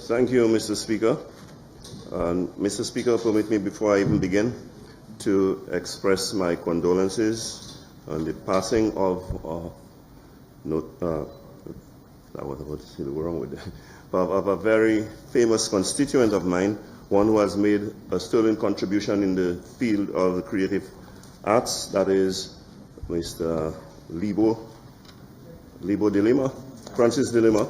Thank you, Mr. Speaker. Mr. Speaker, permit me before I even begin to express my condolences on the passing of a very famous constituent of mine, one who has made a sterling contribution in the field of the creative arts, that is Mr. Francis de Lima.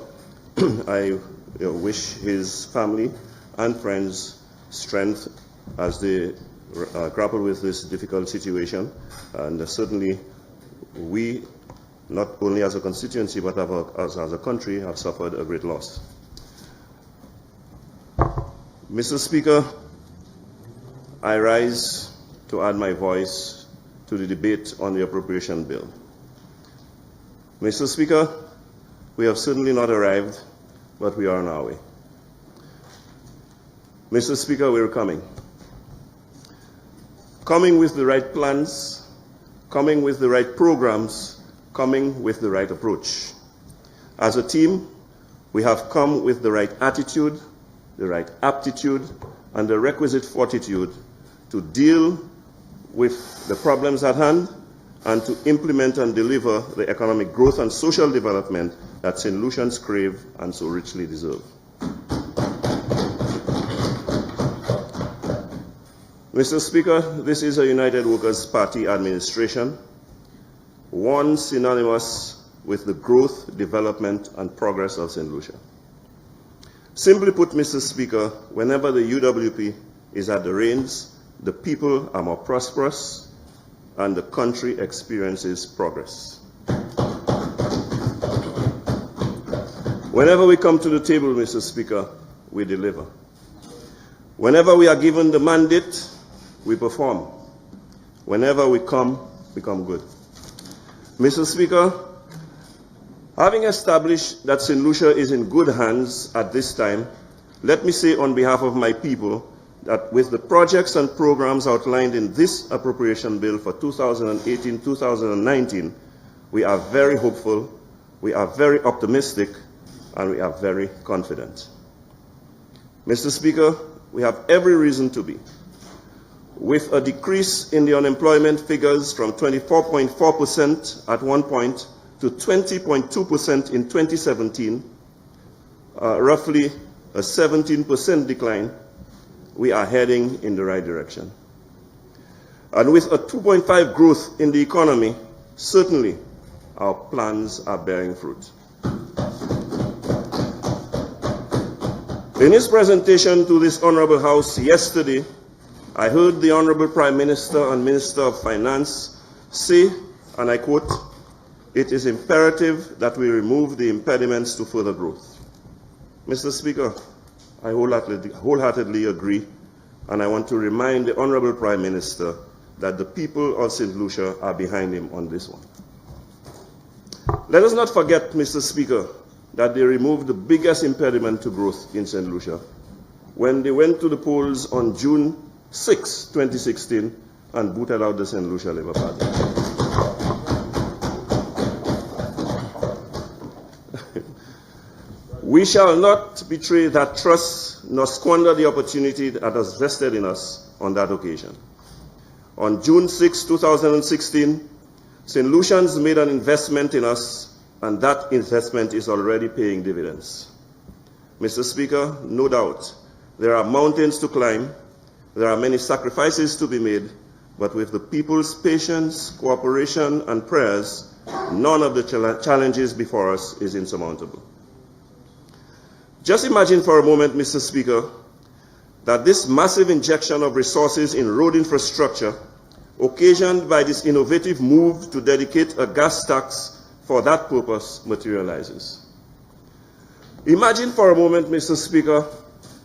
I wish his family and friends strength as they grapple with this difficult situation, and certainly we, not only as a constituency but as a country, have suffered a great loss. Mr. Speaker, I rise to add my voice to the debate on the Appropriation Bill. Mr. Speaker, we have certainly not arrived, but we are on our way. Mr. Speaker, we're coming. Coming with the right plans, coming with the right programs, coming with the right approach. As a team, we have come with the right attitude, the right aptitude, and the requisite fortitude to deal with the problems at hand and to implement and deliver the economic growth and social development that St. Lucians crave and so richly deserve. Mr. Speaker, this is a United Workers' Party administration, one synonymous with the growth, development, and progress of St. Lucia. Simply put, Mr. Speaker, whenever the UWP is at the reins, the people are more prosperous and the country experiences progress. Whenever we come to the table, Mr. Speaker, we deliver. Whenever we are given the mandate, we perform. Whenever we come good. Mr. Speaker, having established that St. Lucia is in good hands at this time, let me say on behalf of my people that with the projects and programs outlined in this appropriation bill for 2018-2019, we are very hopeful, we are very optimistic, and we are very confident. Mr. Speaker, we have every reason to be. With a decrease in the unemployment figures from 24.4% at one point to 20.2% in 2017, roughly a 17% decline, we are heading in the right direction. And with a 2.5 growth in the economy, certainly our plans are bearing fruit. In his presentation to this Honorable House yesterday, I heard the Honorable Prime Minister and Minister of Finance say, and I quote, "It is imperative that we remove the impediments to further growth." Mr. Speaker, I wholeheartedly agree, and I want to remind the Honorable Prime Minister that the people of St. Lucia are behind him on this one. Let us not forget, Mr. Speaker, that they removed the biggest impediment to growth in St. Lucia when they went to the polls on June 6, 2016, and booted out the St. Lucia Labour Party. We shall not betray that trust nor squander the opportunity that has vested in us on that occasion. On June 6, 2016, St. Lucians made an investment in us, and that investment is already paying dividends. Mr. Speaker, no doubt, there are mountains to climb, there are many sacrifices to be made, but with the people's patience, cooperation, and prayers, none of the challenges before us is insurmountable. Just imagine for a moment, Mr. Speaker, that this massive injection of resources in road infrastructure, occasioned by this innovative move to dedicate a gas tax for that purpose, materializes. Imagine for a moment, Mr. Speaker,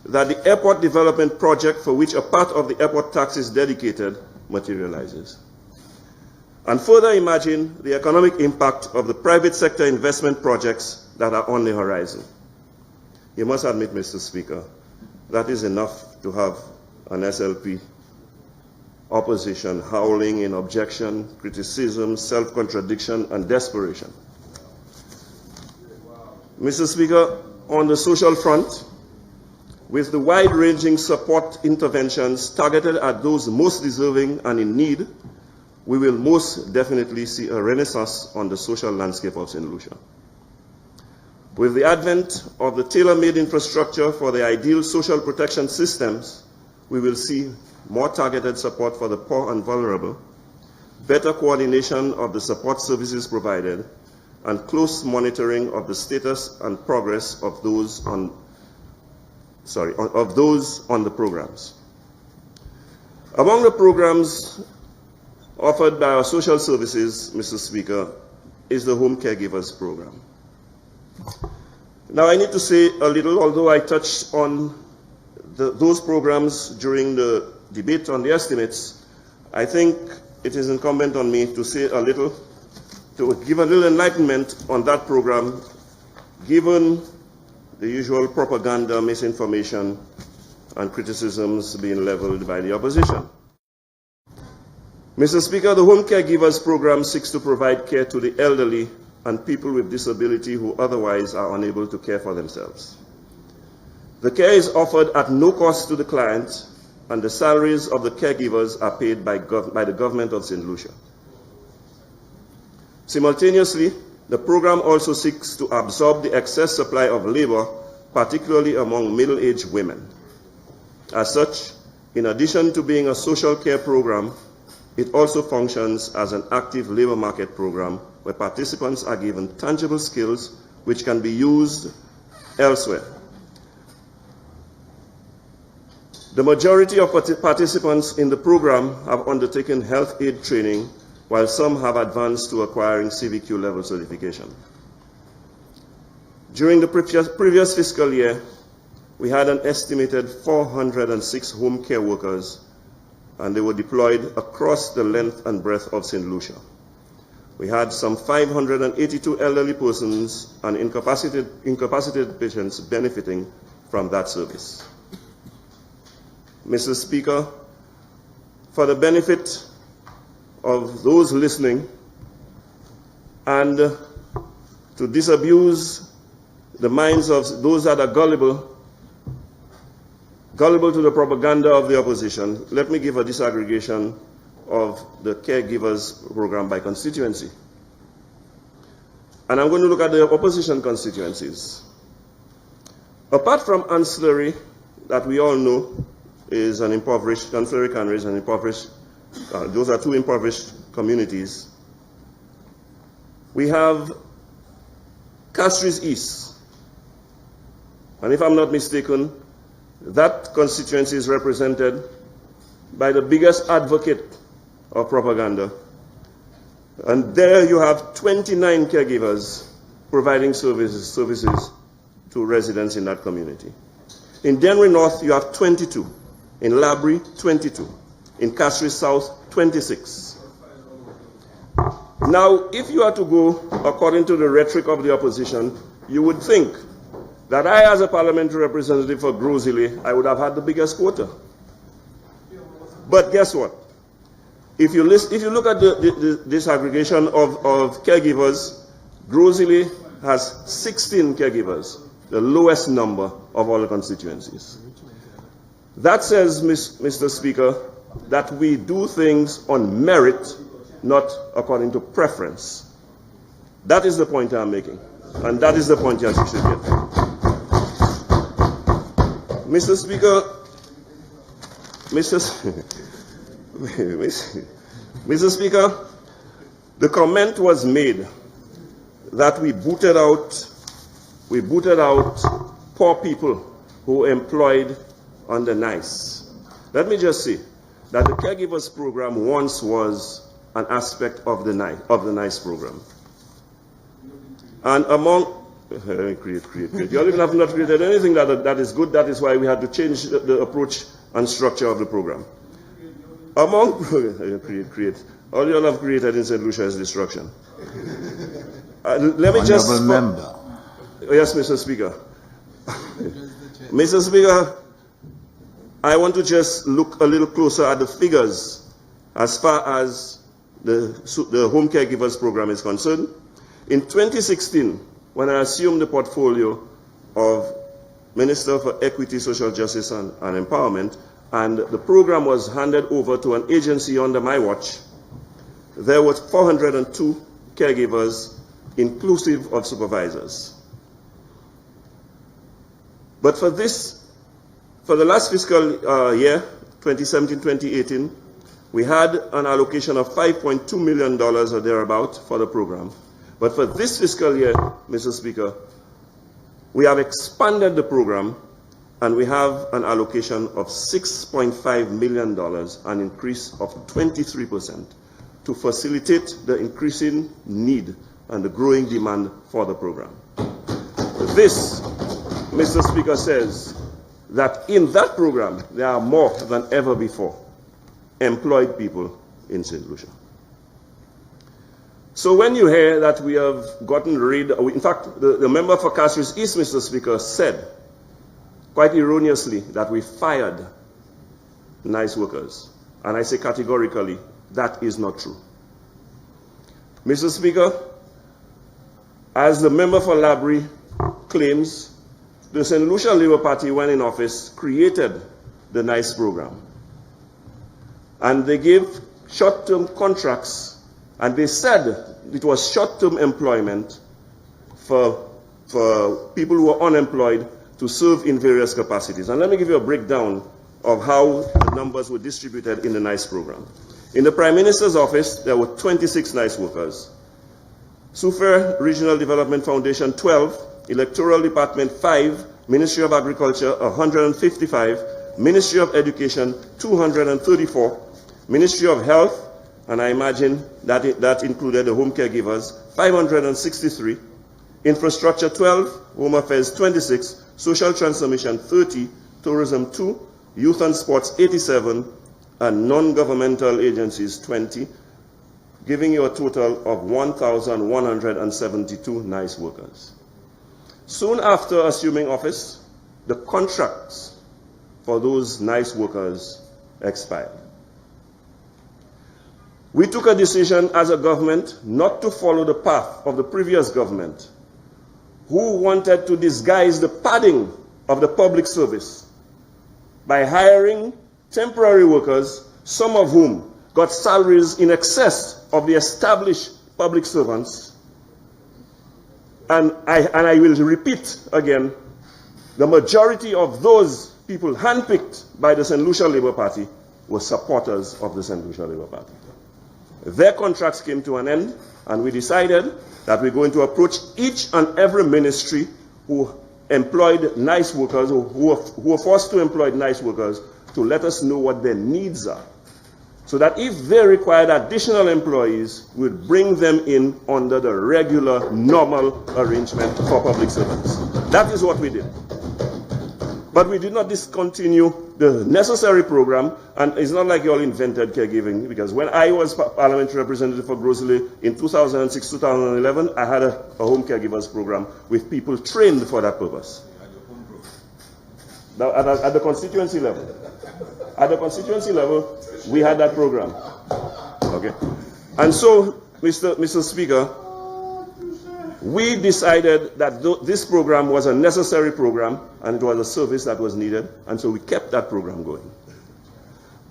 that the airport development project for which a part of the airport tax is dedicated materializes. And further imagine the economic impact of the private sector investment projects that are on the horizon. You must admit, Mr. Speaker, that is enough to have an SLP opposition howling in objection, criticism, self-contradiction, and desperation. Mr. Speaker, on the social front, With the wide-ranging support interventions targeted at those most deserving and in need, we will most definitely see a renaissance on the social landscape of Saint Lucia. With the advent of the tailor-made infrastructure for the ideal social protection systems, we will see more targeted support for the poor and vulnerable, better coordination of the support services provided, and close monitoring of the status and progress of those on the programs. Among the programs offered by our social services, Mr. Speaker, is the Home Caregivers Program. Now I need to say a little, although I touched on those programs during the debate on the estimates, I think it is incumbent on me to say a little, to give a little enlightenment on that program, given the usual propaganda, misinformation, and criticisms being leveled by the opposition. Mr. Speaker, the Home Caregivers Program seeks to provide care to the elderly and people with disability who otherwise are unable to care for themselves. The care is offered at no cost to the client, and the salaries of the caregivers are paid by the government of Saint Lucia. Simultaneously, the program also seeks to absorb the excess supply of labor, particularly among middle-aged women. As such, in addition to being a social care program, it also functions as an active labor market program where participants are given tangible skills which can be used elsewhere. The majority of participants in the program have undertaken health aid training, while some have advanced to acquiring CVQ level certification. During the previous fiscal year, we had an estimated 406 home care workers, and they were deployed across the length and breadth of Saint Lucia. We had some 582 elderly persons and incapacitated patients benefiting from that service. Mr. Speaker, for the benefit of those listening and to disabuse the minds of those that are gullible to the propaganda of the opposition, let me give a disaggregation of the caregivers program by constituency. And I'm going to look at the opposition constituencies. Apart from ancillary, that we all know is an impoverished, ancillary canneries and impoverished, those are two impoverished communities. We have Castries East. And if I'm not mistaken, that constituency is represented by the biggest advocate of propaganda. And there you have 29 caregivers providing services to residents in that community. In Denry North, you have 22. In Labrie, 22. In Castries South, 26. Now, if you are to go according to the rhetoric of the opposition, you would think that I, as a parliamentary representative for Gros, I would have had the biggest quota. But guess what? If you look at the disaggregation of caregivers, Gros has 16 caregivers, the lowest number of all the constituencies. That says, Mr. Speaker, that we do things on merit, not according to preference. That is the point I'm making, and that is the point you should get. Mr. Speaker, Mr. Speaker, the comment was made that we booted out poor people who employed under NICE. Let me just say that the caregivers program once was an aspect of the NICE program. And among you all have not created anything that is good. That is why we had to change the approach and structure of the program. Among all you all have created in Saint Lucia is destruction. Let me just remember. Yes, Mr. Speaker. Mr. Speaker, I want to just look a little closer at the figures as far as the home caregivers program is concerned. In 2016, when I assumed the portfolio of Minister for Equity, Social Justice and Empowerment, and the program was handed over to an agency under my watch, there were 402 caregivers, inclusive of supervisors. But for the last fiscal year, 2017-2018, we had an allocation of $5.2 million or thereabout for the program. But for this fiscal year, Mr. Speaker, we have expanded the program and we have an allocation of $6.5 million, an increase of 23%, to facilitate the increasing need and the growing demand for the program. This, Mr. Speaker, says that in that program, there are more than ever before employed people in Saint Lucia. So when you hear that we have gotten rid, in fact, the member for Castries East, Mr. Speaker, said quite erroneously that we fired nice workers. And I say categorically, that is not true. Mr. Speaker, as the member for Labrie claims, the Saint Lucia Labour Party, when in office, created the NICE program. And they gave short-term contracts, and they said it was short-term employment for people who are unemployed to serve in various capacities. And let me give you a breakdown of how the numbers were distributed in the NICE program. In the Prime Minister's office, there were 26 NICE workers. Sufair Regional Development Foundation, 12. Electoral Department, 5. Ministry of Agriculture, 155. Ministry of Education, 234. Ministry of Health, and I imagine that included the home caregivers, 563. Infrastructure, 12. Home Affairs, 26. Social Transformation, 30. Tourism, 2. Youth and Sports, 87. And non-governmental agencies, 20. Giving you a total of 1,172 NICE workers. Soon after assuming office, the contracts for those NICE workers expired. We took a decision as a government not to follow the path of the previous government, who wanted to disguise the padding of the public service by hiring temporary workers, some of whom got salaries in excess of the established public servants. And I will repeat again, the majority of those people handpicked by the Saint Lucia Labour Party were supporters of the Saint Lucia Labour Party. Their contracts came to an end, and we decided that we're going to approach each and every ministry who employed NICE workers, who were forced to employ NICE workers, to let us know what their needs are, so that if they required additional employees, we'd bring them in under the regular, normal arrangement for public servants. That is what we did. But we did not discontinue the necessary program, and it's not like you all invented caregiving, because when I was parliamentary representative for Gros in 2006-2011, I had a home caregivers program with people trained for that purpose. At the constituency level. At the constituency level, we had that program. Okay. And so, Mr. Speaker, we decided that this program was a necessary program and it was a service that was needed, and so we kept that program going.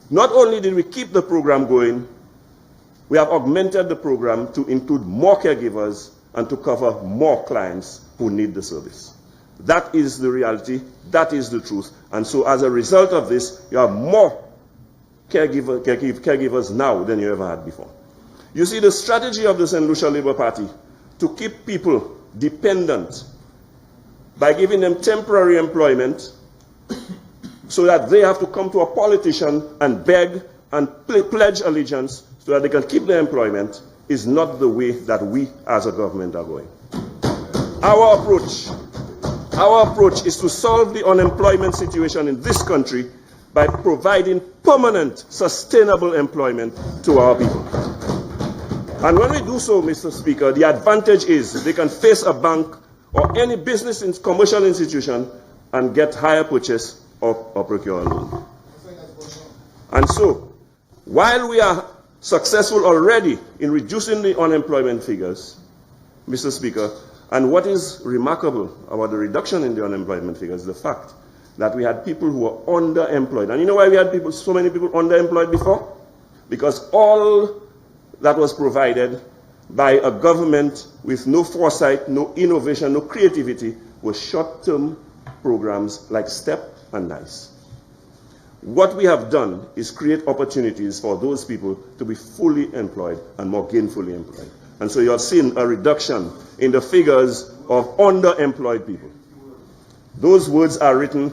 Not only did we keep the program going, we have augmented the program to include more caregivers and to cover more clients who need the service. That is the reality, that is the truth. And so as a result of this, you have more caregivers now than you ever had before. You see, the strategy of the Saint Lucia Labour Party to keep people dependent by giving them temporary employment so that they have to come to a politician and beg and pledge allegiance so that they can keep their employment is not the way that we as a government are going. Our approach is to solve the unemployment situation in this country by providing permanent, sustainable employment to our people. And when we do so, Mr. Speaker, the advantage is they can face a bank or any business commercial institution and get higher purchase or procure a loan. And so, while we are successful already in reducing the unemployment figures, Mr. Speaker, And what is remarkable about the reduction in the unemployment figures is the fact that we had people who were underemployed. And you know why we had so many people underemployed before? Because all that was provided by a government with no foresight, no innovation, no creativity was short-term programs like STEP and NICE. What we have done is create opportunities for those people to be fully employed and more gainfully employed. And so you have seen a reduction in the figures of underemployed people. Those words are written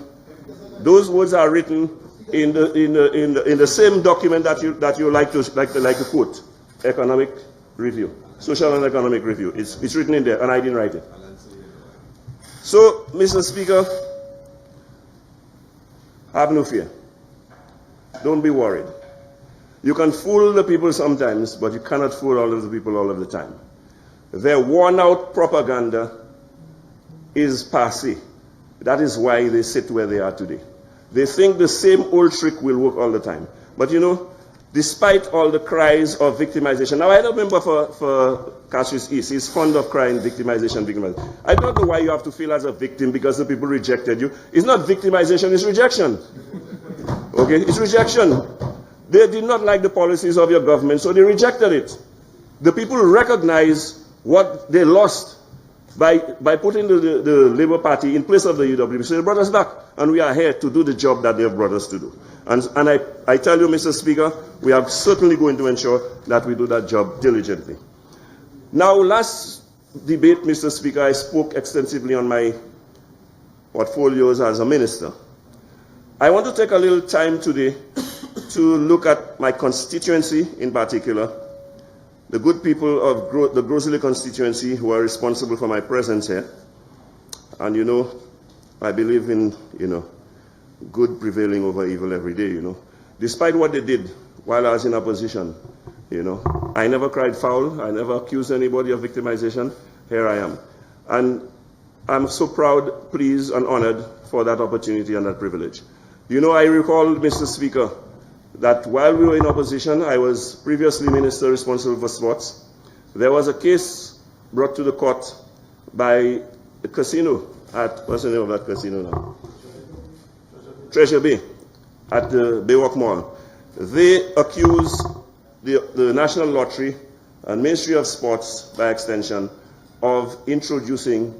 in the same document that you like to quote, economic review, social and economic review. It's written in there, and I didn't write it. So, Mr. Speaker, have no fear. Don't be worried. You can fool the people sometimes, but you cannot fool all of the people all of the time. Their worn-out propaganda is passé. That is why they sit where they are today. They think the same old trick will work all the time. But you know, despite all the cries of victimization, now I don't remember for Cassius East, he's fond of crying victimization. I don't know why you have to feel as a victim because the people rejected you. It's not victimization, it's rejection. Okay, it's rejection. They did not like the policies of your government, so they rejected it. The people recognize what they lost by putting the Labour Party in place of the UWP. So they brought us back, and we are here to do the job that they have brought us to do. And I tell you, Mr. Speaker, we are certainly going to ensure that we do that job diligently. Now, last debate, Mr. Speaker, I spoke extensively on my portfolios as a minister. I want to take a little time today to look at my constituency in particular, the good people of the Gros constituency who are responsible for my presence here. And you know, I believe in, good prevailing over evil every day, Despite what they did while I was in opposition, I never cried foul, I never accused anybody of victimization. Here I am. And I'm so proud, pleased, and honored for that opportunity and that privilege. I recall, Mr. Speaker, that while we were in opposition, I was previously minister responsible for sports. There was a case brought to the court by a casino at, what's the name of that casino now? Treasure Bay, at the Baywalk Mall. They accused the National Lottery and Ministry of Sports, by extension, of introducing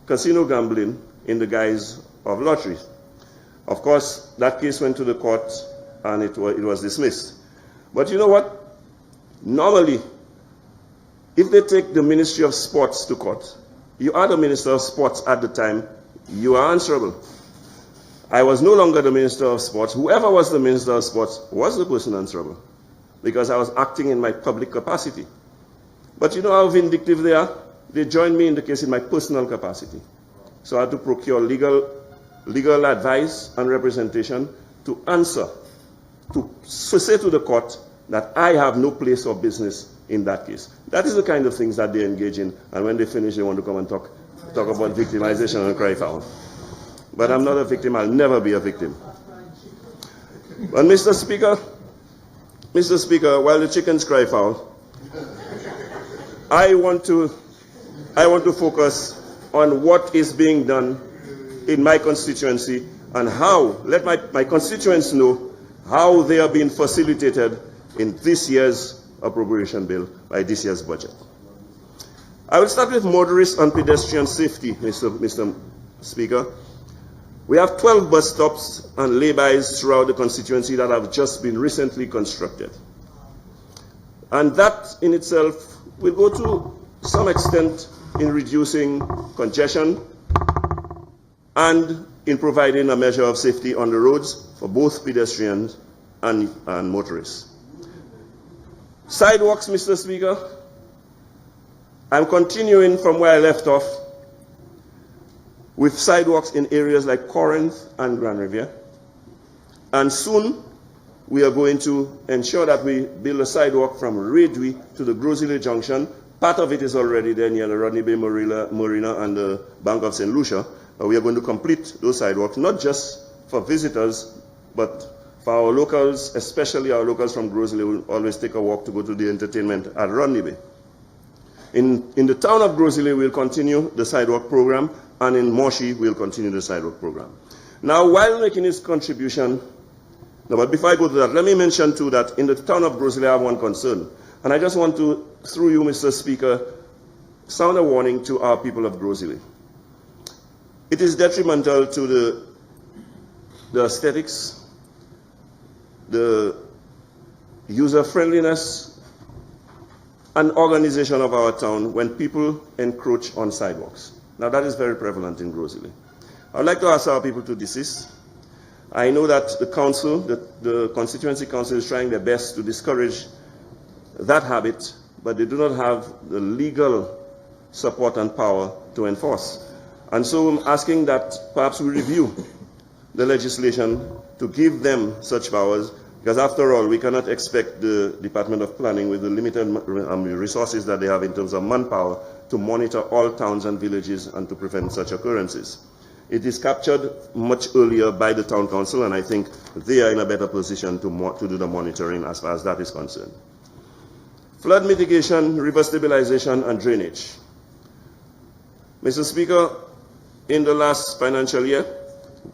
casino gambling in the guise of lotteries. Of course, that case went to the court and it was dismissed. But you know what? Normally, if they take the Ministry of Sports to court, you are the Minister of Sports at the time, you are answerable. I was no longer the Minister of Sports. Whoever was the Minister of Sports was the person answerable, because I was acting in my public capacity. But you know how vindictive they are? They joined me in the case in my personal capacity. So I had to procure legal advice and representation to answer, to say to the court that I have no place or business in that case. That is the kind of things that they engage in, and when they finish, they want to come and talk about victimization and cry foul. But I'm not a victim, I'll never be a victim. But Mr. Speaker, while the chickens cry foul, I want to focus on what is being done in my constituency and how, let my constituents know how they are being facilitated in this year's appropriation bill by this year's budget. I will start with motorist and pedestrian safety, Mr. Speaker. We have 12 bus stops and lay-bys throughout the constituency that have just been recently constructed. And that in itself will go to some extent in reducing congestion and in providing a measure of safety on the roads for both pedestrians and motorists. Sidewalks, Mr. Speaker, I'm continuing from where I left off with sidewalks in areas like Corinth and Grand Riviere. And soon we are going to ensure that we build a sidewalk from Redevelopment to the Gros Junction. Part of it is already there near the Rodney Bay Marina and the bank of Saint Lucia. We are going to complete those sidewalks, not just for visitors, but for our locals, especially our locals from Gros, who will always take a walk to go to the entertainment at Rodney Bay. In the town of Gros, we'll continue the sidewalk program, and in Moshi, we'll continue the sidewalk program. Now, while making this contribution, no, but before I go to that, let me mention too that in the town of Gros, I have one concern. And I just want to, through you, Mr. Speaker, sound a warning to our people of Gros. It is detrimental to the aesthetics, the user-friendliness, and organization of our town when people encroach on sidewalks. Now that is very prevalent in Gros. I would like to ask our people to desist. I know that the council, the Constituency Council, is trying their best to discourage that habit, but they do not have the legal support and power to enforce. And so I'm asking that perhaps we review the legislation to give them such powers, because after all, we cannot expect the Department of Planning, with the limited resources that they have in terms of manpower, to monitor all towns and villages and to prevent such occurrences. It is captured much earlier by the town council, and I think they are in a better position to do the monitoring as far as that is concerned. Flood mitigation, river stabilization, and drainage. Mr. Speaker, in the last financial year,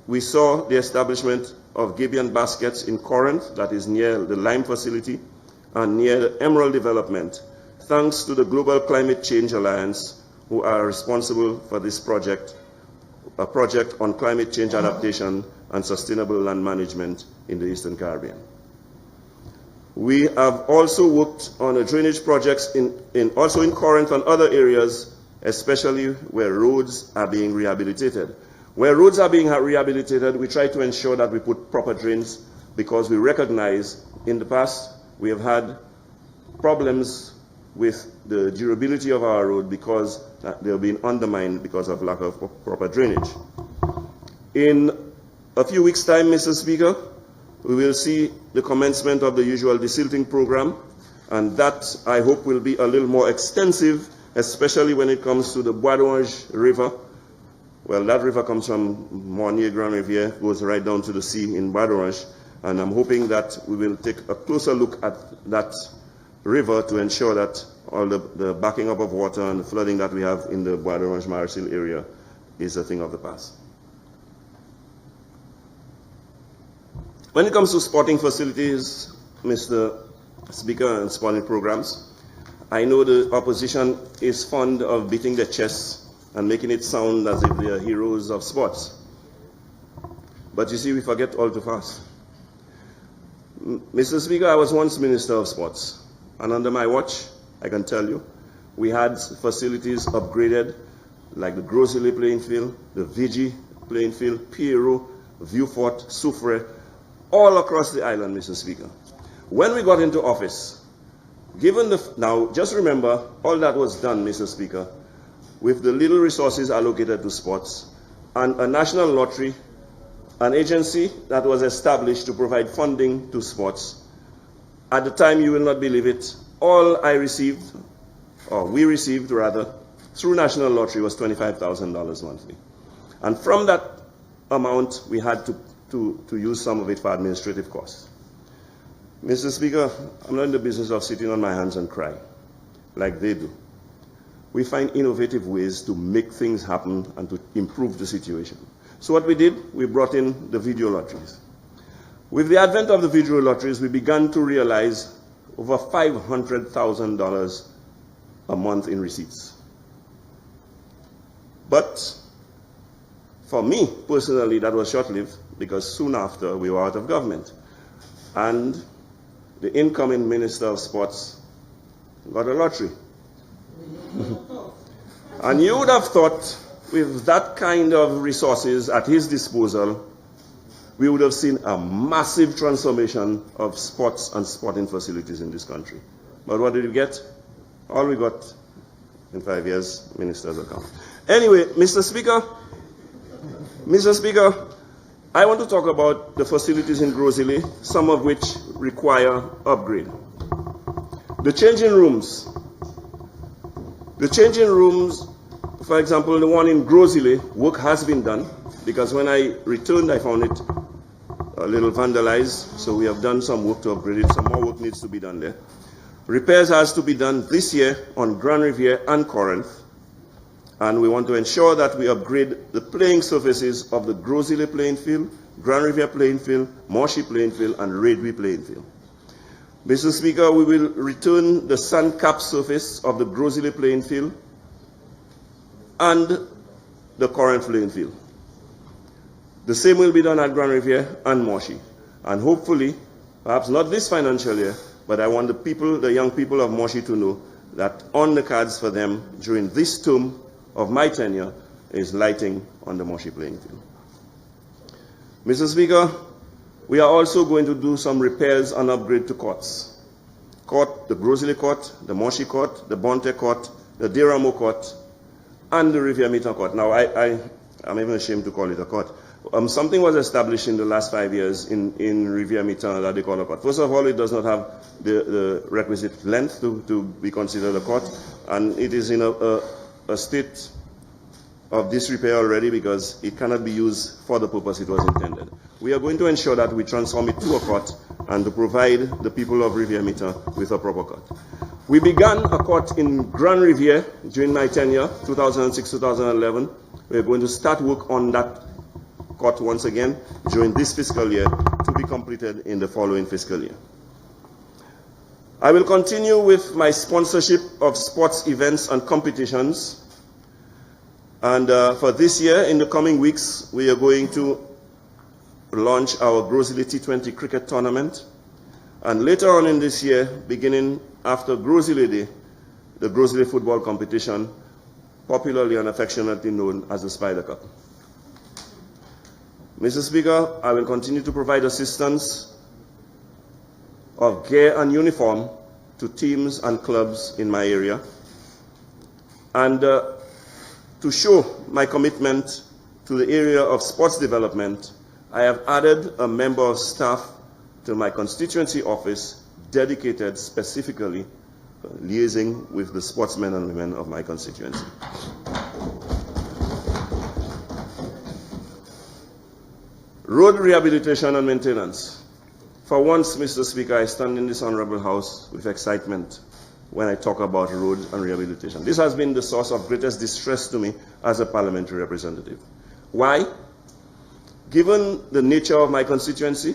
we saw the establishment of Gabion baskets in Corinth, that is near the Lime facility, and near the Emerald development, thanks to the Global Climate Change Alliance, who are responsible for this project, a project on climate change adaptation and sustainable land management in the Eastern Caribbean. We have also worked on the drainage projects also in Corinth and other areas, especially where roads are being rehabilitated. Where roads are being rehabilitated, we try to ensure that we put proper drains, because we recognize in the past we have had problems with the durability of our road because they have been undermined because of lack of proper drainage. In a few weeks' time, Mr. Speaker, we will see the commencement of the usual desilting program, and that I hope will be a little more extensive, especially when it comes to the Bois River. Well, that river comes from Mornier Grand Riviere, goes right down to the sea in Bois, and I'm hoping that we will take a closer look at that river to ensure that all the backing up of water and the flooding that we have in the Bois Marseille area is a thing of the past. When it comes to sporting facilities, Mr. Speaker, and sporting programs, I know the opposition is fond of beating their chests and making it sound as if they are heroes of sports. But you see, we forget all too fast. Mr. Speaker, I was once Minister of Sports, and under my watch, I can tell you, we had facilities upgraded, like the Gros playing field, the Vigi playing field, Pierrot, Vieux-Fort, Soufre, all across the island, Mr. Speaker. When we got into office, now just remember, all that was done, Mr. Speaker, with the little resources allocated to sports, and a national lottery, an agency that was established to provide funding to sports. At the time, you will not believe it, all I received, or we received rather, through national lottery was $25,000 monthly. And from that amount, we had to use some of it for administrative costs. Mr. Speaker, I'm not in the business of sitting on my hands and cry, like they do. We find innovative ways to make things happen and to improve the situation. So what we did, we brought in the video lotteries. With the advent of the video lotteries, we began to realize over $500,000 a month in receipts. But for me, personally, that was short-lived, because soon after, we were out of government. And the incoming Minister of Sports got a lottery. And you would have thought, with that kind of resources at his disposal, we would have seen a massive transformation of sports and sporting facilities in this country. But what did we get? All we got in 5 years, minister's account. Anyway, Mr. Speaker, I want to talk about the facilities in Gros, some of which require upgrade. The changing rooms. The changing rooms, for example, the one in Gros, work has been done, because when I returned, I found it a little vandalized, so we have done some work to upgrade it. Some more work needs to be done there. Repairs has to be done this year on Grand Riviere and Corinth, and we want to ensure that we upgrade the playing surfaces of the Gros playing field, Grand Riviere playing field, Morshy playing field, and Redway playing field. Mr. Speaker, we will return the sand-capped surface of the Gros playing field and the Corinth playing field. The same will be done at Grand Riviere and Morshy. And hopefully, perhaps not this financial year, but I want the people, the young people of Morshy to know that on the cards for them during this term of my tenure is lighting on the Morshy playing field. Mr. Speaker, we are also going to do some repairs and upgrade to courts. The Gros Court, the Morshy Court, the Bonne Court, the Deramo Court, and the Riviere Mitant Court. Now, I'm even ashamed to call it a court. Something was established in the last 5 years in Riviere Mitant that they call a court. First of all, it does not have the requisite length to be considered a court, and it is in a state of disrepair already because it cannot be used for the purpose it was intended. We are going to ensure that we transform it to a court and to provide the people of Riviere Mitant with a proper court. We began a court in Grand Riviere during my tenure, 2006-2011. We are going to start work on that court once again during this fiscal year to be completed in the following fiscal year. I will continue with my sponsorship of sports events and competitions. And for this year, in the coming weeks, we are going to launch our Gros T20 cricket tournament. And later on in this year, beginning after Gros Day, the Gros football competition, popularly and affectionately known as the Spider Cup. Mr. Speaker, I will continue to provide assistance of gear and uniform to teams and clubs in my area. And to show my commitment to the area of sports development, I have added a member of staff to my constituency office dedicated specifically liaising with the sportsmen and women of my constituency. Road rehabilitation and maintenance. For once, Mr. Speaker, I stand in this honorable house with excitement when I talk about road and rehabilitation. This has been the source of greatest distress to me as a parliamentary representative. Why? Given the nature of my constituency,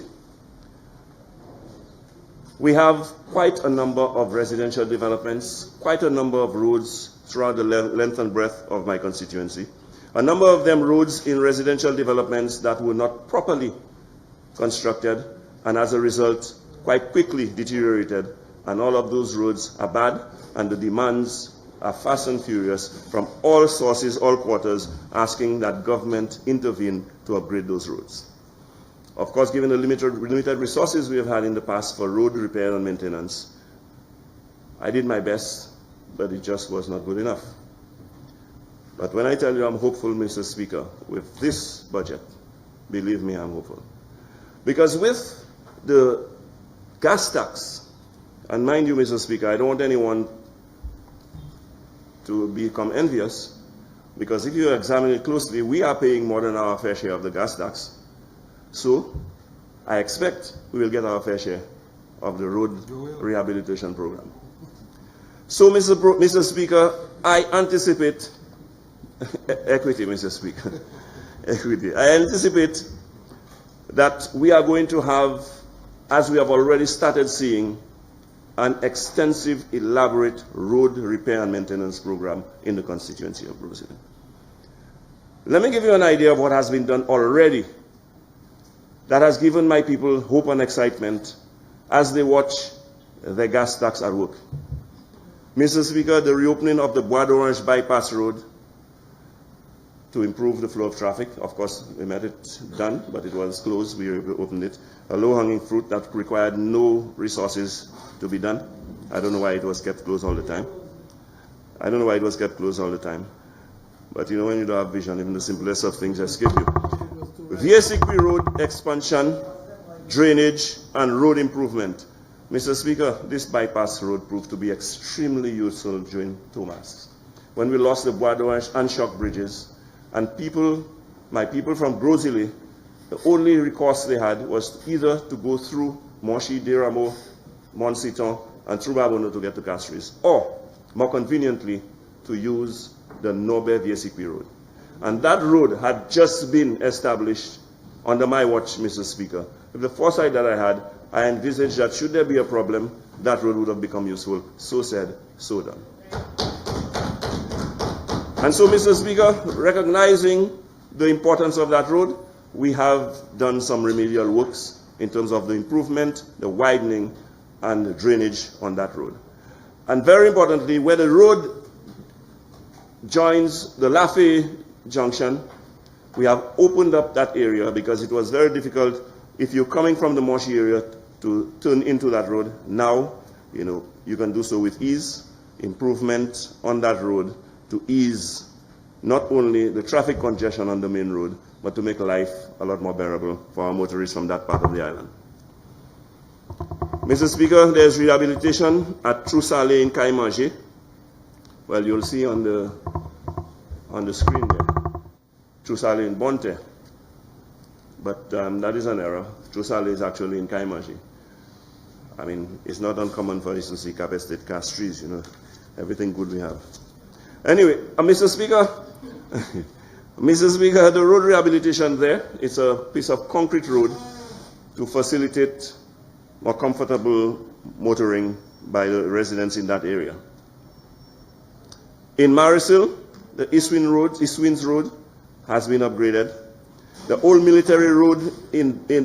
we have quite a number of residential developments, quite a number of roads throughout the length and breadth of my constituency. A number of them roads in residential developments that were not properly constructed and as a result quite quickly deteriorated, and all of those roads are bad and the demands are fast and furious from all sources, all quarters, asking that government intervene to upgrade those roads. Of course, given the limited resources we have had in the past for road repair and maintenance, I did my best, but it just was not good enough. But when I tell you I'm hopeful, Mr. Speaker, with this budget, believe me, I'm hopeful. Because with the gas tax, and mind you, Mr. Speaker, I don't want anyone to become envious, because if you examine it closely, we are paying more than our fair share of the gas tax. So, I expect we will get our fair share of the road rehabilitation program. So, Mr. Speaker, I anticipate equity, Mr. Speaker. Equity. I anticipate that we are going to have, as we have already started seeing, an extensive, elaborate road repair and maintenance program in the constituency of Gros. Let me give you an idea of what has been done already that has given my people hope and excitement as they watch the gas tax at work. Mr. Speaker, the reopening of the Bois bypass road to improve the flow of traffic. Of course, we met it done, but it was closed. We opened it. A low-hanging fruit that required no resources to be done. I don't know why it was kept closed all the time. But you know, when you don't have vision, even the simplest of things escape you. VSCP road expansion, drainage, and road improvement. Mr. Speaker, this bypass road proved to be extremely useful during Thomas. When we lost the Bois and Shock bridges, and my people from Gros, the only recourse they had was either to go through Morshy, Deramo, Monsiton, and through Babonneau to get to Castries, or more conveniently to use the Norbert VSCP road. And that road had just been established under my watch, Mr. Speaker. With the foresight that I had, I envisaged that should there be a problem, that road would have become useful. So said, so done. And so, Mr. Speaker, recognizing the importance of that road, we have done some remedial works in terms of the improvement, the widening, and the drainage on that road. And very importantly, where the road joins the Lafeuille junction, we have opened up that area because it was very difficult if you're coming from the Moshi area to turn into that road. Now, you can do so with ease, improvement on that road to ease not only the traffic congestion on the main road, but to make life a lot more bearable for our motorists from that part of the island. Mr. Speaker, there's rehabilitation at Trou Salle in Kaimaje. Well, you'll see on the screen there, Trou Salle in Bonne. But that is an error. Trou Salle is actually in Kaimaje. I mean, it's not uncommon for us to see Cap Estate Castries, everything good we have. Anyway, Mr. Speaker, Mr. Speaker, the road rehabilitation there, it's a piece of concrete road to facilitate more comfortable motoring by the residents in that area. In Marisil, the East Winds Road has been upgraded. The old military road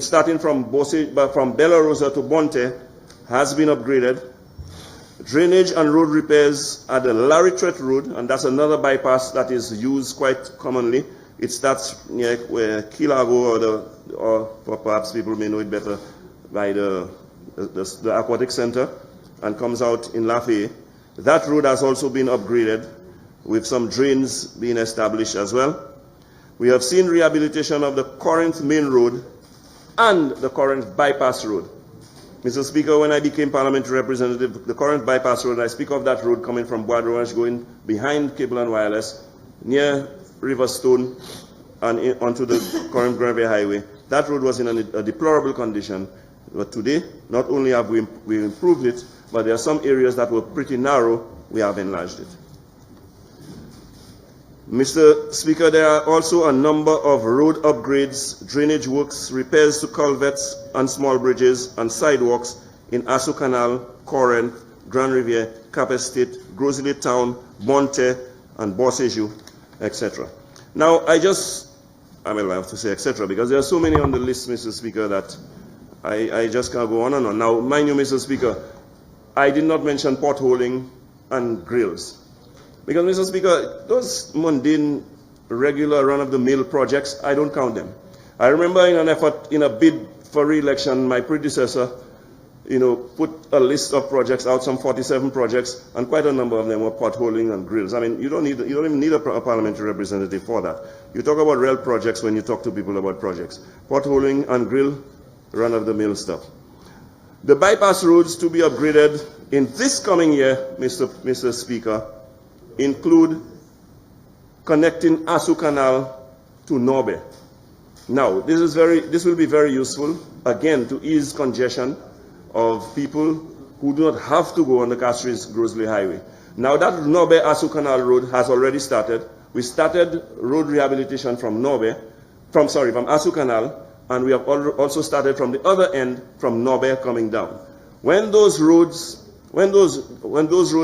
starting from Bella Rosa to Bonne has been upgraded. Drainage and road repairs at the Laritret Road, and that's another bypass that is used quite commonly. It starts near where Kilago, or perhaps people may know it better, by the Aquatic Centre, and comes out in Lafeuille. That road has also been upgraded with some drains being established as well. We have seen rehabilitation of the Corinth Main Road and the Corinth Bypass Road. Mr. Speaker, when I became parliamentary representative, the Corinth Bypass Road, I speak of that road coming from Bois going behind Cable and Wireless, near Riverstone, and onto the Corinth Riviere Highway. That road was in a deplorable condition. But today, not only have we improved it, but there are some areas that were pretty narrow, we have enlarged it. Mr. Speaker, there are also a number of road upgrades, drainage works, repairs to culverts and small bridges and sidewalks in Asso Canal, Corinth, Grand Riviere, Cap Estate, Gros Town, Bonne, and Bois, etc. Now, I have to say etc. because there are so many on the list, Mr. Speaker, that I just can't go on and on. Now, mind you, Mr. Speaker, I did not mention potholing and grills. Because, Mr. Speaker, those mundane, regular, run-of-the-mill projects, I don't count them. I remember in an effort, in a bid for re-election, my predecessor, put a list of projects out, some 47 projects, and quite a number of them were potholing and grills. I mean, you don't even need a parliamentary representative for that. You talk about real projects when you talk to people about projects. Potholing and grill, run-of-the-mill stuff. The bypass roads to be upgraded in this coming year, Mr. Speaker, include connecting Asso Canal to Norbert. Now, this will be very useful, again, to ease congestion of people who do not have to go on the Castries-Grosley Highway. Now, that Norbert-Asso Canal road has already started. We started road rehabilitation from Asso Canal, and we have also started from the other end, from Norbert coming down. When those roads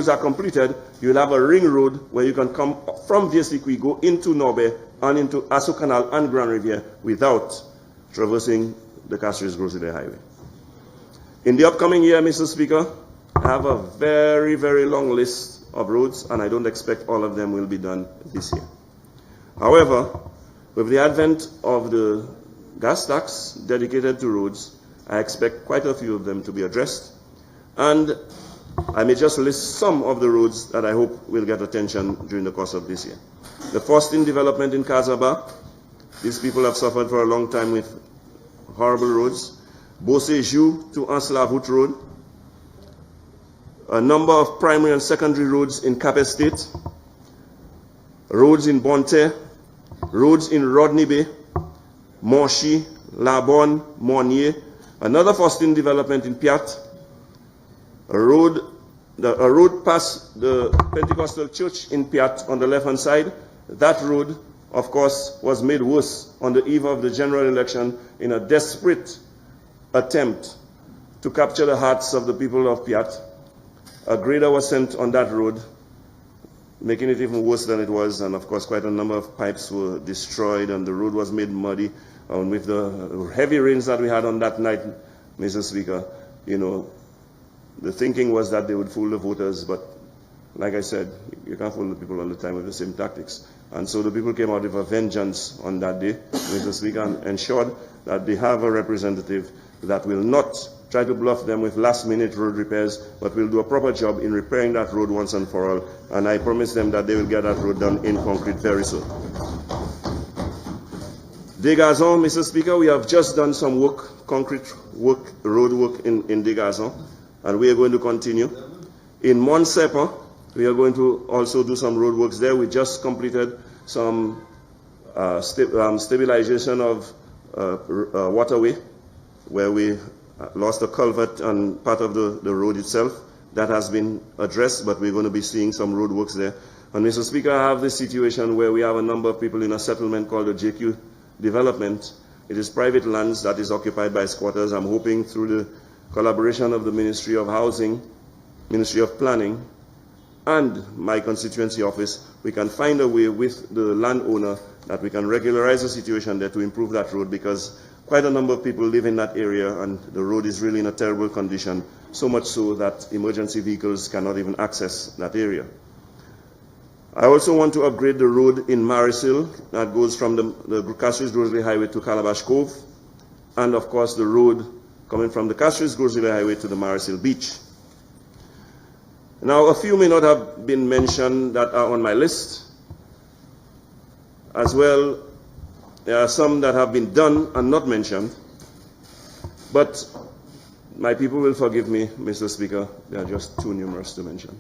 are completed, you'll have a ring road where you can come from VSCP, go into Norbert and into Asso Canal and Grand Riviere without traversing the Castries-Grosley Highway. In the upcoming year, Mr. Speaker, I have a very, very long list of roads, and I don't expect all of them will be done this year. However, with the advent of the gas tax dedicated to roads, I expect quite a few of them to be addressed, and I may just list some of the roads that I hope will get attention during the course of this year. The Faustin development in Casaba. These people have suffered for a long time with horrible roads. Bois to Anse-la-Voûte Road. A number of primary and secondary roads in Cap Estate. Roads in Bonne. Roads in Rodney Bay. Monchy, LaBorne, Monnier. Another Faustin development in Piat. A road past the Pentecostal church in Piat on the left-hand side. That road, of course, was made worse on the eve of the general election in a desperate attempt to capture the hearts of the people of Piat. A grader was sent on that road, making it even worse than it was, and of course quite a number of pipes were destroyed and the road was made muddy. And with the heavy rains that we had on that night, Mr. Speaker, the thinking was that they would fool the voters, but like I said, you can't fool the people all the time with the same tactics. And so the people came out with a vengeance on that day, Mr. Speaker, and ensured that they have a representative that will not try to bluff them with last-minute road repairs, but will do a proper job in repairing that road once and for all. And I promise them that they will get that road done in concrete very soon. Degazon, Mr. Speaker, we have just done some work, concrete work, road work in Degazon, and we are going to continue. In Montsepa, we are going to also do some road works there. We just completed some stabilization of waterway, where we lost a culvert and part of the road itself. That has been addressed, but we're going to be seeing some road works there. And Mr. Speaker, I have this situation where we have a number of people in a settlement called the JQ Development. It is private lands that is occupied by squatters. I'm hoping through the collaboration of the Ministry of Housing, Ministry of Planning, and my constituency office, we can find a way with the landowner that we can regularize the situation there to improve that road, because quite a number of people live in that area and the road is really in a terrible condition, so much so that emergency vehicles cannot even access that area. I also want to upgrade the road in Marisil that goes from the Castries-Grosley Highway to Calabash Cove, and of course the road coming from the Castries-Grosley Highway to the Marisil Beach. Now, a few may not have been mentioned that are on my list. As well, there are some that have been done and not mentioned. But my people will forgive me, Mr. Speaker. They are just too numerous to mention.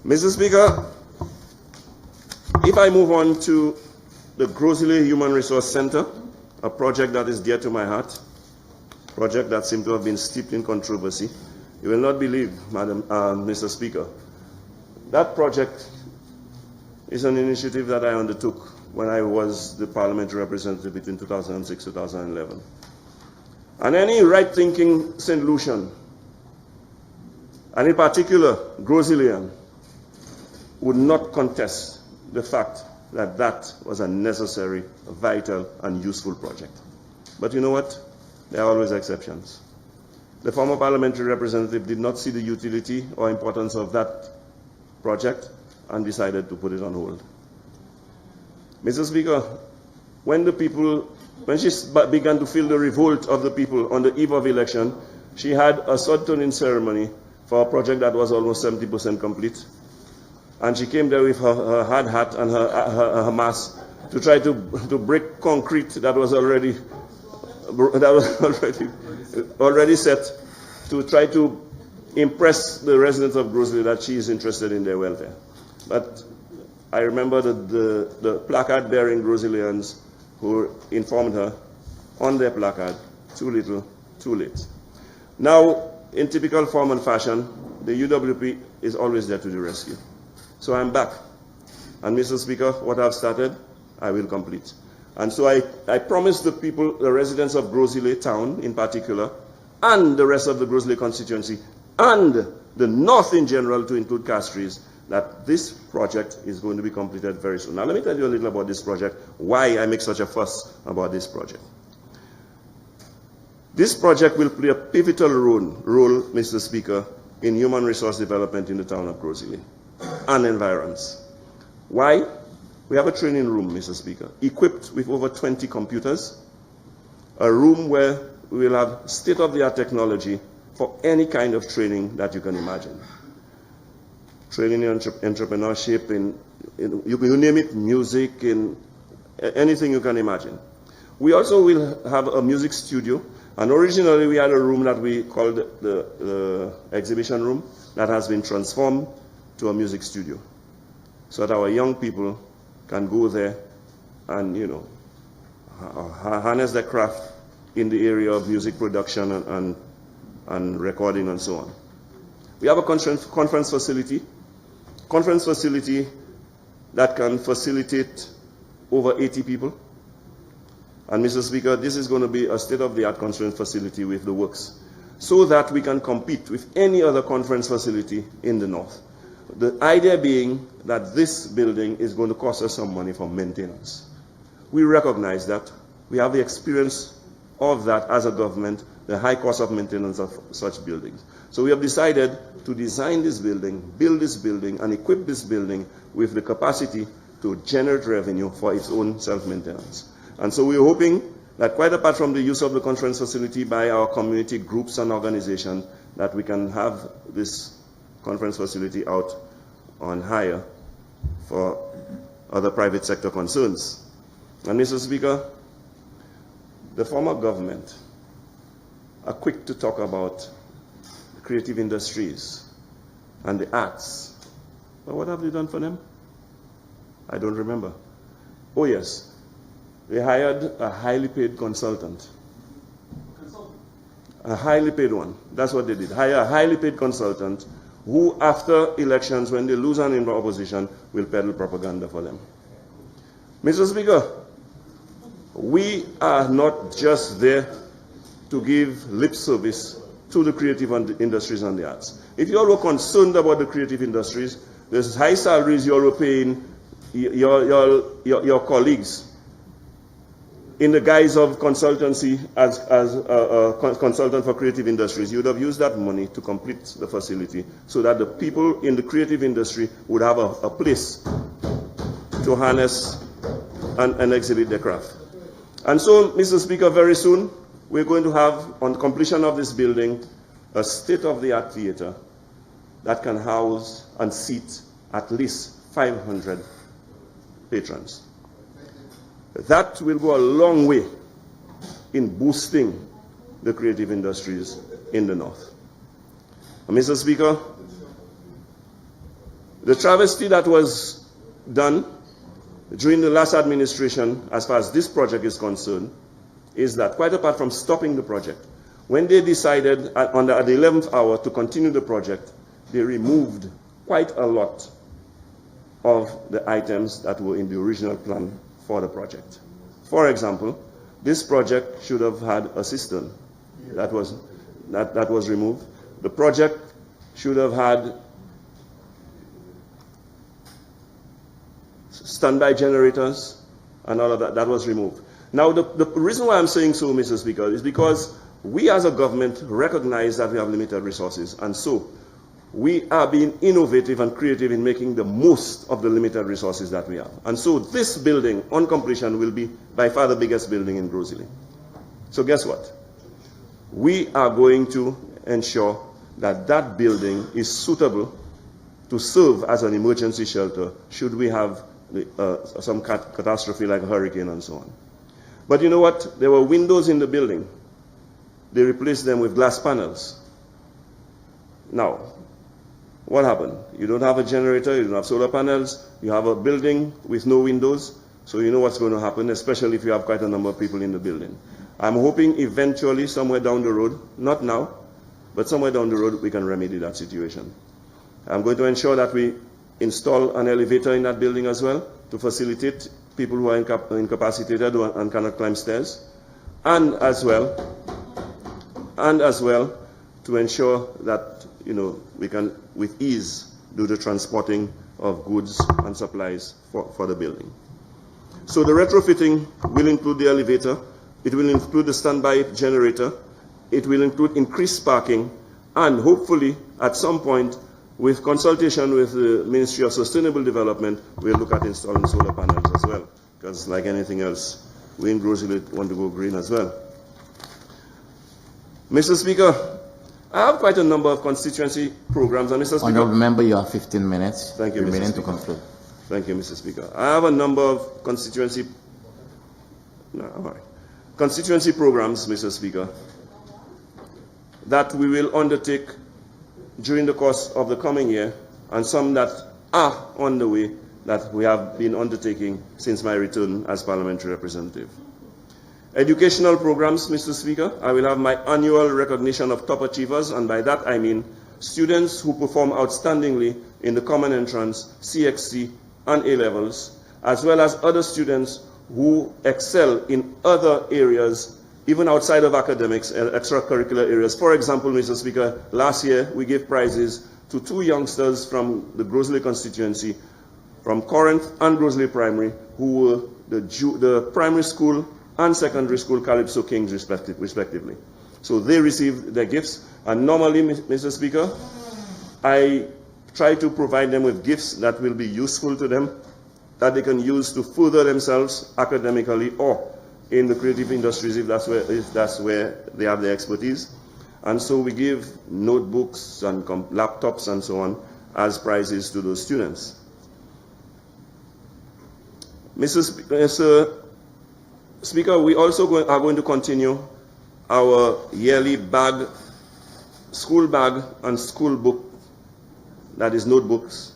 Mr. Speaker, if I move on to the Grosley Human Resource Center, a project that is dear to my heart, a project that seems to have been steeped in controversy. You will not believe, Mr. Speaker, that project is an initiative that I undertook when I was the parliamentary representative between 2006 and 2011. And any right-thinking Saint Lucian, and in particular Grosilian, would not contest the fact that that was a necessary, vital, and useful project. But you know what? There are always exceptions. The former parliamentary representative did not see the utility or importance of that project and decided to put it on hold. Mr. Speaker, when she began to feel the revolt of the people on the eve of election, she had a sword-turning ceremony for a project that was almost 70% complete. And she came there with her hard hat and her mask to try to break concrete that was already set, to try to impress the residents of Grosley that she is interested in their welfare. But I remember the placard bearing Grosilians who informed her on their placard, too little, too late. Now, in typical form and fashion, the UWP is always there to the rescue. So I'm back. And Mr. Speaker, what I've started, I will complete. And so I promised the people, the residents of Grosley town in particular, and the rest of the Grosley constituency, and the north in general, to include Castries, that this project is going to be completed very soon. Now let me tell you a little about this project, why I make such a fuss about this project. This project will play a pivotal role, Mr. Speaker, in human resource development in the town of Grosley and environs. Why? We have a training room, Mr. Speaker, equipped with over 20 computers, a room where we will have state-of-the-art technology for any kind of training that you can imagine. Training in entrepreneurship, you name it, music, in anything you can imagine. We also will have a music studio, and originally we had a room that we called the exhibition room that has been transformed to a music studio, so that our young people can go there and, harness their craft in the area of music production and recording and so on. We have a conference facility that can facilitate over 80 people. And Mr. Speaker, this is going to be a state-of-the-art conference facility with the works, so that we can compete with any other conference facility in the north. The idea being that this building is going to cost us some money for maintenance. We recognize that. We have the experience of that as a government, the high cost of maintenance of such buildings. So we have decided to design this building, build this building, and equip this building with the capacity to generate revenue for its own self-maintenance. And so we're hoping that, quite apart from the use of the conference facility by our community groups and organizations, that we can have this conference facility out on hire for other private sector concerns. And Mr. Speaker, the former government are quick to talk about the creative industries and the arts. But what have they done for them? I don't remember. Oh yes, they hired a highly paid consultant. A highly paid one. That's what they did. Hire a highly paid consultant who, after elections, when they lose and in opposition, will peddle propaganda for them. Mr. Speaker, we are not just there to give lip service to the creative industries and the arts. If you all were concerned about the creative industries, there's high salaries you all were paying your colleagues in the guise of consultancy as a consultant for creative industries. You would have used that money to complete the facility so that the people in the creative industry would have a place to harness and exhibit their craft. And so, Mr. Speaker, very soon we're going to have, on completion of this building, a state-of-the-art theater that can house and seat at least 500 patrons. That will go a long way in boosting the creative industries in the north. And Mr. Speaker, the travesty that was done during the last administration, as far as this project is concerned, is that, quite apart from stopping the project, when they decided at the 11th hour to continue the project, they removed quite a lot of the items that were in the original plan for the project. For example, this project should have had a cistern that was removed. The project should have had standby generators and all of that. That was removed. Now, the reason why I'm saying so, Mr. Speaker, is because we as a government recognize that we have limited resources, and so we are being innovative and creative in making the most of the limited resources that we have. And so this building, on completion, will be by far the biggest building in Gros. So guess what? We are going to ensure that that building is suitable to serve as an emergency shelter should we have some catastrophe like a hurricane and so on. But you know what? There were windows in the building. They replaced them with glass panels. Now, what happened? You don't have a generator, you don't have solar panels, you have a building with no windows, so you know what's going to happen, especially if you have quite a number of people in the building. I'm hoping eventually, somewhere down the road, not now, but somewhere down the road, we can remedy that situation. I'm going to ensure that we install an elevator in that building as well to facilitate people who are incapacitated and cannot climb stairs, and as well to ensure that we can with ease do the transporting of goods and supplies for the building. So the retrofitting will include the elevator, it will include the standby generator, it will include increased parking, and hopefully at some point, with consultation with the Ministry of Sustainable Development, we'll look at installing solar panels as well, because like anything else, we in Gros want to go green as well. Mr. Speaker, I have quite a number of constituency programs, and Mr. Speaker, Honourable Member, you have 15 minutes. Thank you, remaining Mr. to conclude. Thank you, Mr. Speaker. I have a number of constituency programs, Mr. Speaker, that we will undertake during the course of the coming year, and some that are on the way that we have been undertaking since my return as parliamentary representative. Educational programs, Mr. Speaker. I will have my annual recognition of top achievers, and by that I mean students who perform outstandingly in the Common Entrance, CXC, and A-levels, as well as other students who excel in other areas, even outside of academics and extracurricular areas. For example, Mr. Speaker, last year we gave prizes to 2 youngsters from the Gros constituency, from Corinth and Gros Primary, who were the primary school and secondary school Calypso Kings respectively. So they received their gifts, and normally, Mr. Speaker, I try to provide them with gifts that will be useful to them, that they can use to further themselves academically or in the creative industries if that's where they have their expertise. And so we give notebooks and laptops and so on as prizes to those students. Mr. Speaker, we also are going to continue our yearly school bag and school book, that is notebooks,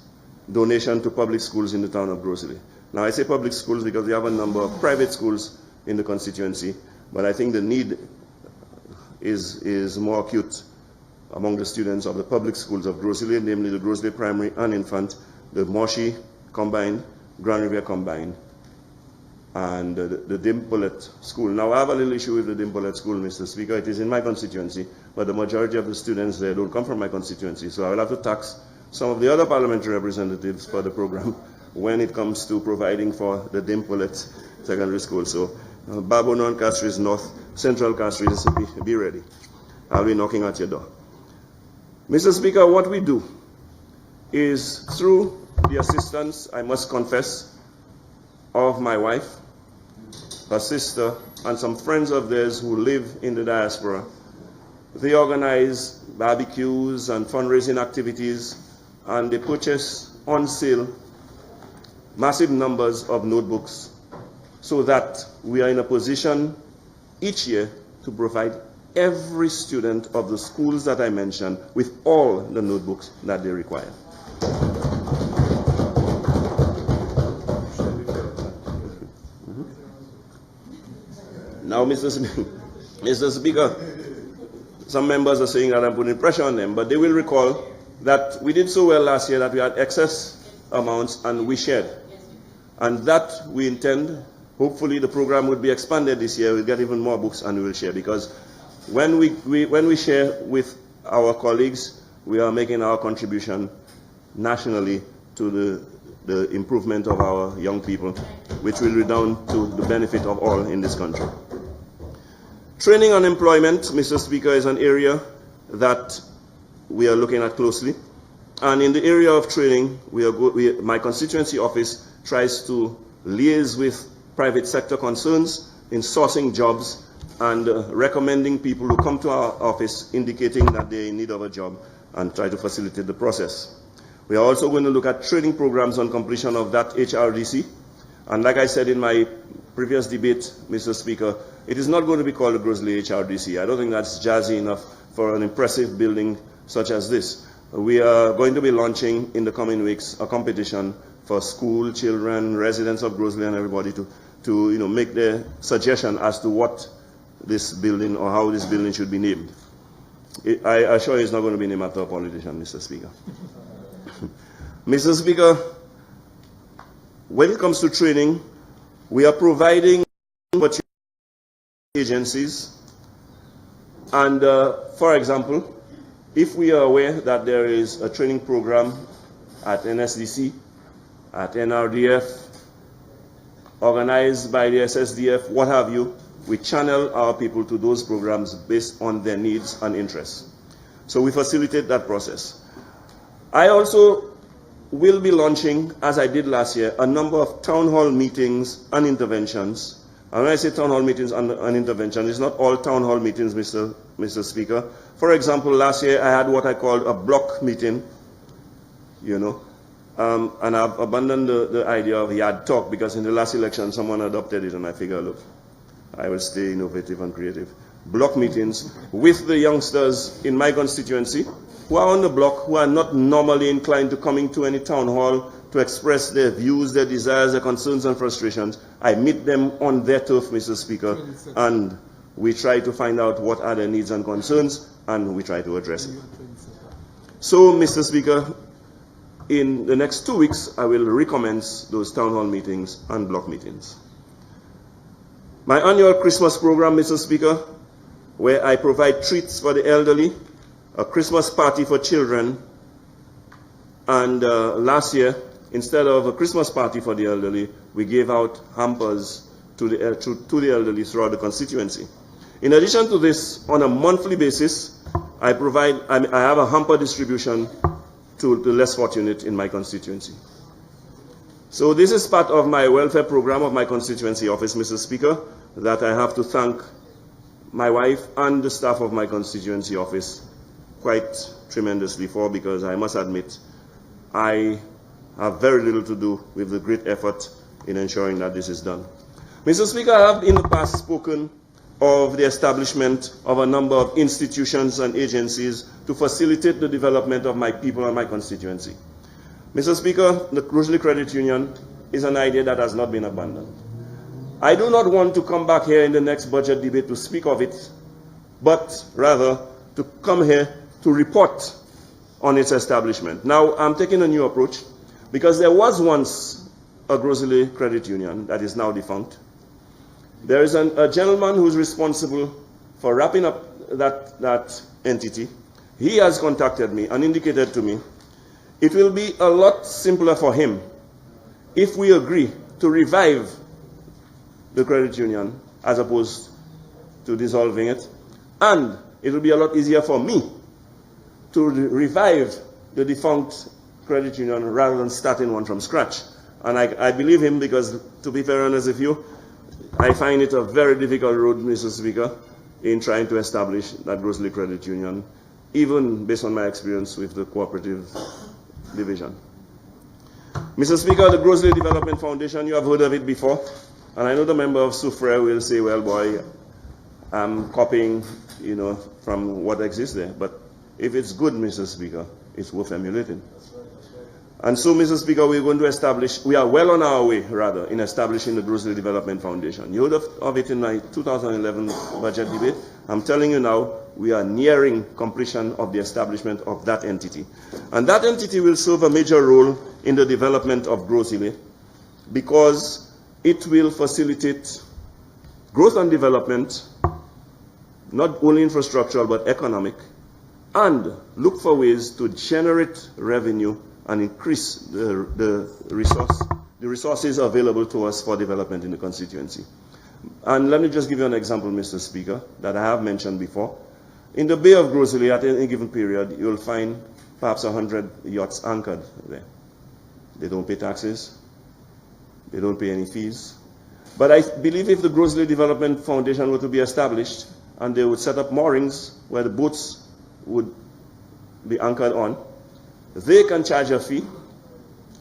donation to public schools in the town of Gros. Now I say public schools because we have a number of private schools in the constituency, but I think the need is more acute among the students of the public schools of Gros, namely the Gros Primary and Infant, the Moshi combined, Grand Riviere combined, and the Dimpolet School. Now I have a little issue with the Dimpolet School, Mr. Speaker. It is in my constituency, but the majority of the students there don't come from my constituency, so I will have to tax some of the other parliamentary representatives for the program when it comes to providing for the Dimpolet Secondary School. So Babono and Castries North, Central Castries, be ready. I'll be knocking at your door. Mr. Speaker, what we do is through the assistance, I must confess, of my wife, her sister, and some friends of theirs who live in the diaspora. They organize barbecues and fundraising activities, and they purchase on sale massive numbers of notebooks so that we are in a position each year to provide every student of the schools that I mentioned with all the notebooks that they require. Now, Mr. Speaker, some members are saying that I'm putting pressure on them, but they will recall that we did so well last year that we had excess amounts and we shared. And that we intend, hopefully the program would be expanded this year, we'll get even more books and we will share, because when we share with our colleagues, we are making our contribution nationally to the improvement of our young people, which will redound to the benefit of all in this country. Training and employment, Mr. Speaker, is an area that we are looking at closely. And in the area of training, my constituency office tries to liaise with private sector concerns in sourcing jobs and recommending people who come to our office indicating that they're in need of a job and try to facilitate the process. We are also going to look at training programs on completion of that HRDC. And like I said in my previous debate, Mr. Speaker, it is not going to be called a Gros HRDC. I don't think that's jazzy enough for an impressive building such as this. We are going to be launching in the coming weeks a competition for school children, residents of Gros and everybody to make their suggestion as to what this building or how this building should be named. I assure you it's not going to be named after a politician, Mr. Speaker. Mr. Speaker, when it comes to training, we are providing opportunities to agencies. And for example, if we are aware that there is a training program at NSDC, at NRDF, organized by the SSDF, what have you, we channel our people to those programs based on their needs and interests. So we facilitate that process. I also will be launching, as I did last year, a number of town hall meetings and interventions. And when I say town hall meetings and interventions, it's not all town hall meetings, Mr. Speaker. For example, last year I had what I called a block meeting, and I've abandoned the idea of yard talk because in the last election someone adopted it and I figured, look, I will stay innovative and creative. Block meetings with the youngsters in my constituency who are on the block, who are not normally inclined to coming to any town hall to express their views, their desires, their concerns and frustrations. I meet them on their turf, Mr. Speaker, and we try to find out what are their needs and concerns, and we try to address it. So, Mr. Speaker, in the next 2 weeks, I will recommence those town hall meetings and block meetings. My annual Christmas program, Mr. Speaker, where I provide treats for the elderly, a Christmas party for children, and last year, instead of a Christmas party for the elderly, we gave out hampers to the elderly throughout the constituency. In addition to this, on a monthly basis, I have a hamper distribution to the less fortunate in my constituency. So this is part of my welfare program of my constituency office, Mr. Speaker, that I have to thank my wife and the staff of my constituency office quite tremendously for, because I must admit, I have very little to do with the great effort in ensuring that this is done. Mr. Speaker, I have in the past spoken of the establishment of a number of institutions and agencies to facilitate the development of my people and my constituency. Mr. Speaker, the Gros Credit Union is an idea that has not been abandoned. I do not want to come back here in the next budget debate to speak of it, but rather to come here to report on its establishment. Now, I'm taking a new approach because there was once a Gros Credit Union that is now defunct. There is a gentleman who is responsible for wrapping up that entity. He has contacted me and indicated to me it will be a lot simpler for him if we agree to revive the credit union as opposed to dissolving it, and it will be a lot easier for me to revive the defunct credit union rather than starting one from scratch. And I believe him because, to be very honest with you, I find it a very difficult road, Mr. Speaker, in trying to establish that Gros Credit Union, even based on my experience with the cooperative division. Mr. Speaker, the Gros Development Foundation, you have heard of it before, and I know the member of Soufriere will say, well, boy, I'm copying, from what exists there. But if it's good, Mr. Speaker, it's worth emulating. And so, Mr. Speaker, we are well on our way, rather, in establishing the Gros Development Foundation. You heard of it in my 2011 budget debate. I'm telling you now, we are nearing completion of the establishment of that entity. And that entity will serve a major role in the development of Gros Islet, because it will facilitate growth and development, not only infrastructural but economic, and look for ways to generate revenue and increase the resources available to us for development in the constituency. And let me just give you an example, Mr. Speaker, that I have mentioned before. In the Bay of Gros Islet, at any given period, you'll find perhaps 100 yachts anchored there. They don't pay taxes. They don't pay any fees. But I believe if the Gros Development Foundation were to be established, and they would set up moorings where the boats would be anchored on, they can charge a fee,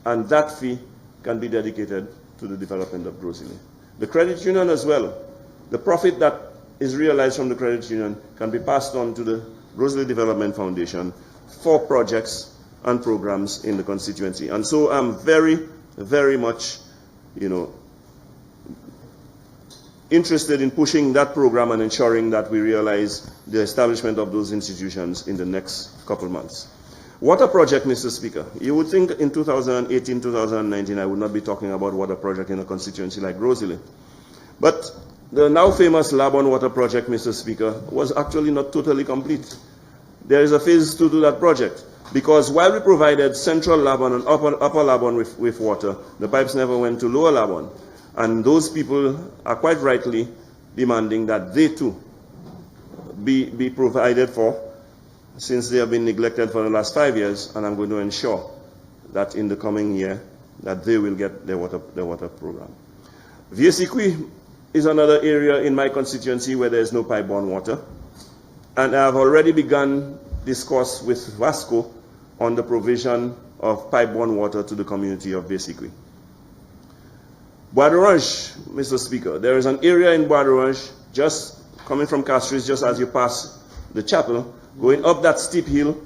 and that fee can be dedicated to the development of Gros Islet. The credit union as well, the profit that is realized from the credit union can be passed on to the Gros Development Foundation for projects and programs in the constituency. And so I'm very, very much, interested in pushing that program and ensuring that we realize the establishment of those institutions in the next couple months. Water project, Mr. Speaker. You would think in 2018, 2019, I would not be talking about water project in a constituency like Gros Islet. But the now famous LaBorne water project, Mr. Speaker, was actually not totally complete. There is a phase 2 to that project, because while we provided central LaBorne and upper LaBorne with water, the pipes never went to lower LaBorne. And those people are quite rightly demanding that they too be provided for, since they have been neglected for the last 5 years, and I'm going to ensure that in the coming year that they will get their water program. VSEQ is another area in my constituency where there is no pipe-borne water, and I have already begun discourse with Vasco on the provision of pipe-borne water to the community of VSEQ. Bois d'Orange, Mr. Speaker, there is an area in Bois d'Orange, just coming from Castries, just as you pass the chapel, going up that steep hill,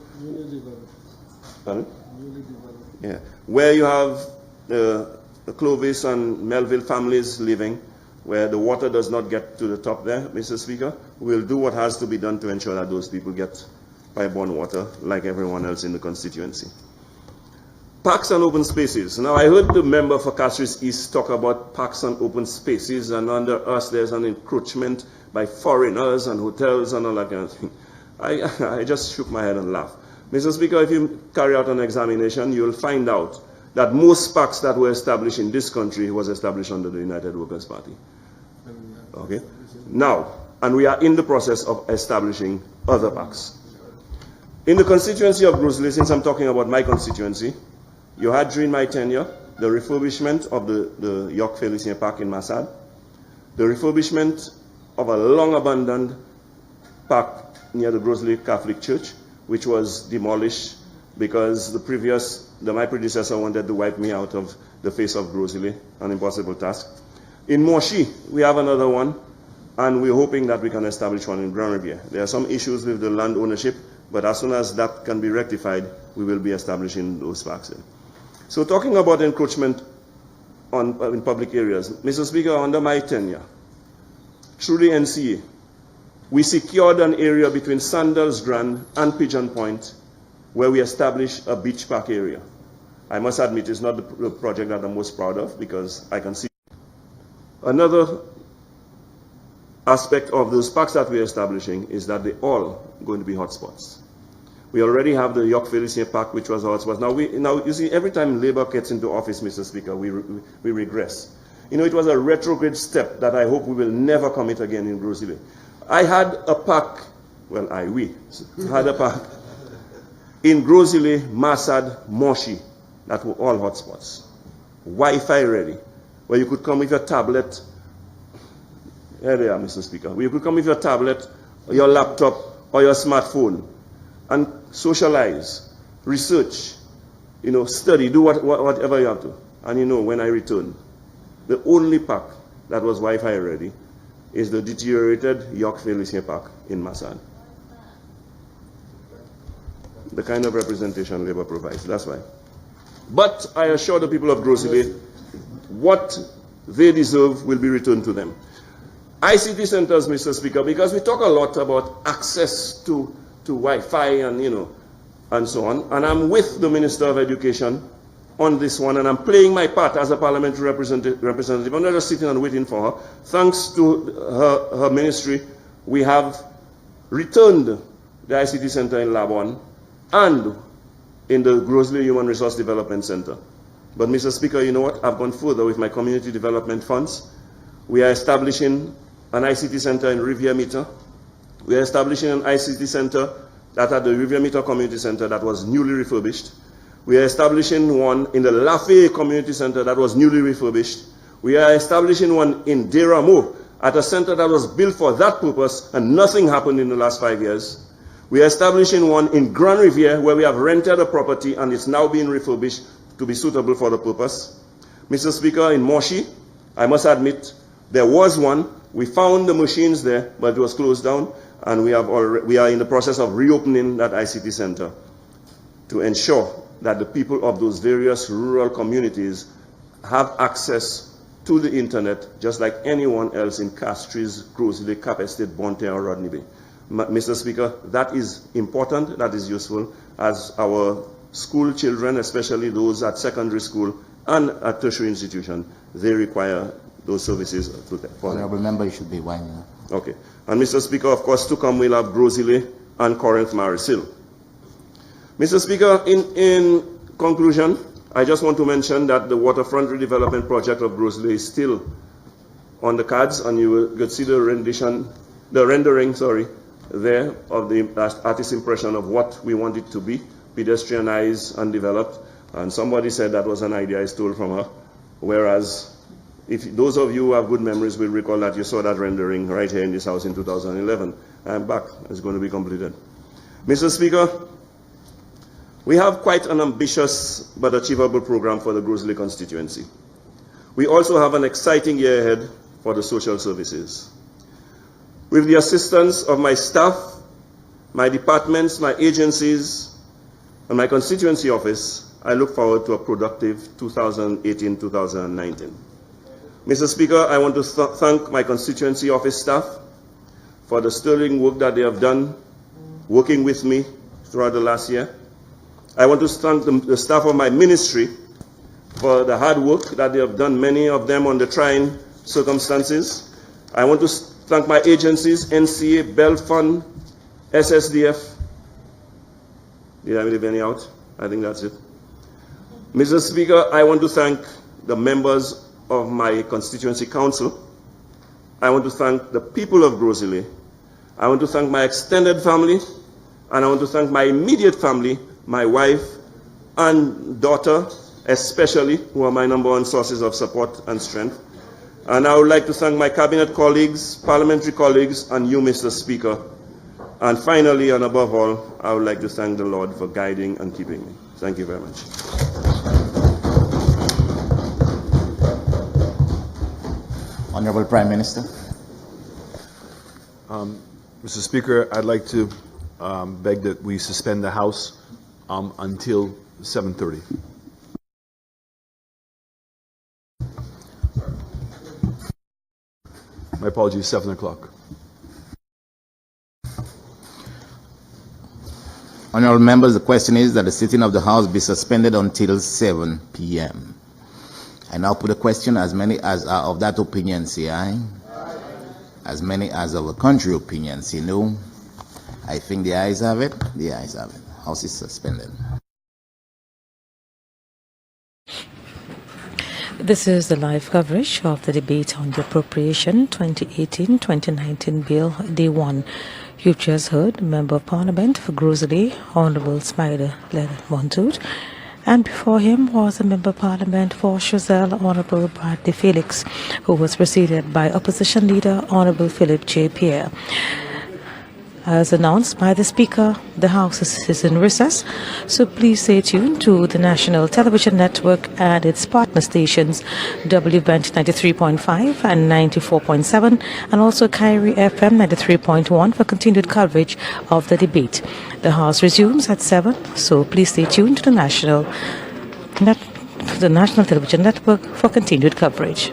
yeah, where you have the Clovis and Melville families living, where the water does not get to the top there, Mr. Speaker. We'll do what has to be done to ensure that those people get by Bonne Water, like everyone else in the constituency. Parks and open spaces. Now, I heard the member for Castries East talk about parks and open spaces, and under us there's an encroachment by foreigners and hotels and all that kind of thing. I just shook my head and laughed. Mr. Speaker, if you carry out an examination, you'll find out that most parks that were established in this country was established under the United Workers' Party. Okay? Now, and we are in the process of establishing other parks. In the constituency of Gros, since I'm talking about my constituency, you had during my tenure the refurbishment of the Lafeuille ICT Park in Salle, the refurbishment of a long-abandoned park near the Gros Catholic Church, which was demolished because my predecessor wanted to wipe me out of the face of Gros, an impossible task. In Monchy, we have another one, and we're hoping that we can establish one in Grand Riviere. There are some issues with the land ownership, but as soon as that can be rectified, we will be establishing those parks there. So talking about encroachment in public areas, Mr. Speaker, under my tenure, through the NCA, we secured an area between Sandals Grand and Pigeon Point where we established a beach park area. I must admit it's not the project that I'm most proud of because I can see. Another aspect of those parks that we're establishing is that they're all going to be hotspots. We already have the Lafeuille ICT Park, which was a hotspot. Now, you see, every time Labour gets into office, Mr. Speaker, we regress. You know, it was a retrograde step that I hope we will never commit again in Gros. I had a park, we had a park in Gros, Massad, Monchy, that were all hotspots. Wi-Fi ready, where you could come with your tablet. Here they are, Mr. Speaker. Where you could come with your tablet, or your laptop, or your smartphone, and socialize, research, study, do whatever you have to. And when I return, the only park that was Wi-Fi ready is the deteriorated Lafeuille ICT Park in Massad. The kind of representation Labour provides, that's why. But I assure the people of Gros, what they deserve will be returned to them. ICT centers, Mr. Speaker, because we talk a lot about access to Wi-Fi and so on. And I'm with the Minister of Education on this one, and I'm playing my part as a parliamentary representative. I'm not just sitting and waiting for her. Thanks to her ministry, we have returned the ICT Centre in LaBorne and in the Gros Human Resource Development Centre. But Mr. Speaker, you know what? I've gone further with my community development funds. We are establishing an ICT Centre in Riviere Mitant. We are establishing an ICT Centre that at the Riviere Mitant Community Centre that was newly refurbished. We are establishing one in the Lafeuille Community Centre that was newly refurbished. We are establishing one in Deramo at a centre that was built for that purpose and nothing happened in the last 5 years. We are establishing one in Grand Riviere where we have rented a property and it's now being refurbished to be suitable for the purpose. Mr. Speaker, in Monchy, I must admit, there was one. We found the machines there, but it was closed down, and we are in the process of reopening that ICT Centre to ensure that the people of those various rural communities have access to the internet just like anyone else in Castries, Gros, Cap Estate, Bonne, Terre, or Rodney Bay. Mr. Speaker, that is important, that is useful, as our school children, especially those at secondary school and at tertiary institution, they require those services for them. Remember, you should be winding up. Okay. And Mr. Speaker, of course, to come we'll have Gros and Corinth Marissil. Mr. Speaker, in conclusion, I just want to mention that the Waterfront Redevelopment project of Gros is still on the cards, and you will see the rendering there of the artist's impression of what we want it to be, pedestrianized and developed. And somebody said that was an idea I stole from her, whereas if those of you who have good memories will recall that you saw that rendering right here in this house in 2011. I'm back. It's going to be completed. Mr. Speaker, we have quite an ambitious but achievable program for the Gros constituency. We also have an exciting year ahead for the social services. With the assistance of my staff, my departments, my agencies, and my constituency office, I look forward to a productive 2018-2019. Mr. Speaker, I want to thank my constituency office staff for the sterling work that they have done, working with me throughout the last year. I want to thank the staff of my ministry for the hard work that they have done, many of them under trying circumstances. I want to thank my agencies, NCA, Bell Fund, SSDF. Did I leave any out? I think that's it. Mr. Speaker, I want to thank the members of my constituency council. I want to thank the people of Gros. I want to thank my extended family, and I want to thank my immediate family, my wife and daughter, especially, who are my number one sources of support and strength. And I would like to thank my cabinet colleagues, parliamentary colleagues, and you, Mr. Speaker. And finally, and above all, I would like to thank the Lord for guiding and keeping me. Thank you very much. Honorable Prime Minister. Mr. Speaker, I'd like to beg that we suspend the House until 7:30. My apologies, 7 o'clock. Honorable members, the question is that the sitting of the House be suspended until 7 p.m. I now put a question. As many as are of that opinion, say aye. As many as of the contrary opinion, say no. I think the ayes have it. The ayes have it. House is suspended. This is the live coverage of the debate on the Appropriation 2018-2019 Bill, Day 1. You've just heard Member of Parliament for Gros, Honourable Hon Lenard Montoute, and before him was the Member of Parliament for Salle, Honourable Bradley Felix, who was preceded by Opposition Leader Honourable Philip J. Pierre. As announced by the Speaker, the House is in recess, so please stay tuned to the National Television Network and its partner stations, WBent 93.5 and 94.7, and also Kyrie FM 93.1 for continued coverage of the debate. The House resumes at 7, so please stay tuned to the National Television Network for continued coverage.